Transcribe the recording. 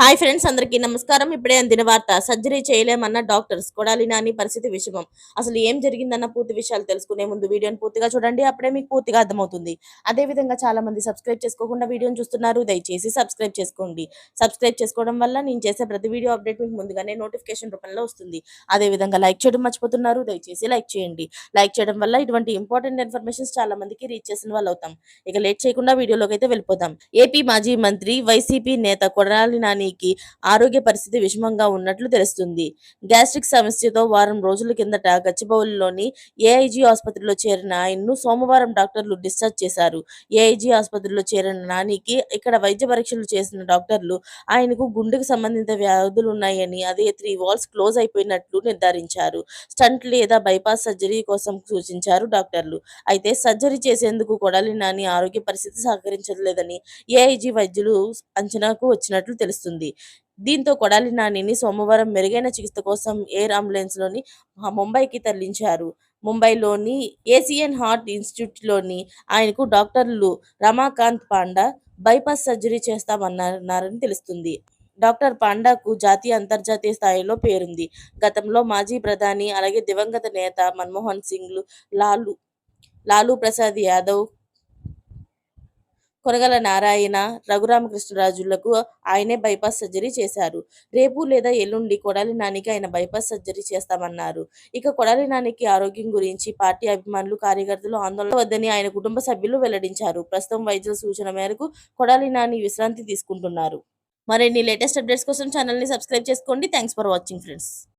Hi friends, అందరికీ నమస్కారం. ఇప్పుడే అందిన వార్త. సర్జరీ చేయలేమన్న డాక్టర్స్. కొడాలి నాని పరిస్థితి విషమం. అసలు ఏం జరిగిందన్న పూర్తి విషయాలు తెలుసుకునే ముందు వీడియోని పూర్తిగా చూడండి. అప్పుడే మీకు పూర్తిగా అర్థమవుతుంది. అదే విధంగా చాలా మంది సబ్స్క్రైబ్ చేసుకోకుండా వీడియోని చూస్తున్నారు. దయచేసి సబ్స్క్రైబ్ చేసుకోండి. సబ్స్క్రైబ్ చేసుకోవడం వల్ల నేను చేసే ప్రతి వీడియో అప్డేట్ మీకు ముందుగానే నోటిఫికేషన్ రూపంలో వస్తుంది. అదే విధంగా లైక్ చేయడం మర్చిపోతున్నారు. దయచేసి లైక్ చేయండి. లైక్ చేయడం వల్ల ఇటువంటి ఇంపార్టెంట్ ఇన్ఫర్మేషన్స్ చాలా మందికి రీచ్ చేసిన వాళ్ళు అవుతాం. ఇక లేట్ చేయకుండా వీడియోలోకి అయితే వెళ్ళిపోదాం. ఏపీ మాజీ మంత్రి, వైసీపీ నేత కొడాలి నానికి ఆరోగ్య పరిస్థితి విషమంగా ఉన్నట్లు తెలుస్తుంది. గ్యాస్ట్రిక్ సమస్యతో వారం రోజుల కిందట గచ్చిబౌలిలోని ఏఐజీ ఆసుపత్రిలో చేరిన ఆయన్ను సోమవారం డాక్టర్లు డిశ్చార్జ్ చేశారు. ఏఐజీ ఆసుపత్రిలో చేరిన నానికి ఇక్కడ వైద్య పరీక్షలు చేసిన డాక్టర్లు ఆయనకు గుండెకు సంబంధిత వ్యాధులున్నాయని, అదే 3 వాల్వ్స్ క్లోజ్ అయిపోయినట్లు నిర్ధారించారు. స్టంట్ లేదా బైపాస్ సర్జరీ కోసం సూచించారు డాక్టర్లు. అయితే సర్జరీ చేసేందుకు కొడాలి నాని ఆరోగ్య పరిస్థితి సహకరించలేదని ఏఐజీ వైద్యులు అంచనాకు వచ్చినట్లు తెలుస్తుంది. దీంతో కొడాలి నానిని సోమవారం మెరుగైన చికిత్స కోసం ఎయిర్ అంబులెన్స్‌లోని ముంబైకి తరలించారు. ముంబైలోని ఏసియన్ హార్ట్ ఇన్‌స్టిట్యూట్‌లోని ఆయనకు డాక్టర్లు రమాకాంత్ పాండా బైపాస్ సర్జరీ చేస్తామన్నారని తెలుస్తుంది. డాక్టర్ పాండాకు జాతీయ, అంతర్జాతీయ స్థాయిలో పేరుంది. గతంలో మాజీ ప్రధాని, అలాగే దివంగత నేత మన్మోహన్ సింగ్‌లు, లాలూ లాలూ ప్రసాద్ యాదవ్, కొనగల నారాయణ, రఘురామకృష్ణరాజులకు ఆయనే బైపాస్ సర్జరీ చేశారు. రేపు లేదా ఎల్లుండి కొడాలి నానికి ఆయన బైపాస్ సర్జరీ చేస్తామన్నారు. ఇక కొడాలి నానికి ఆరోగ్యం గురించి పార్టీ అభిమానులు, కార్యకర్తలు ఆందోళన వద్దని ఆయన కుటుంబ సభ్యులు వెల్లడించారు. ప్రస్తుతం వైద్యుల సూచన మేరకు కొడాలి నాని విశ్రాంతి తీసుకుంటున్నారు. మరిన్ని లేటెస్ట్ అప్డేట్స్ కోసం ఛానల్‌ని సబ్స్క్రైబ్ చేసుకోండి. Thanks for watching friends.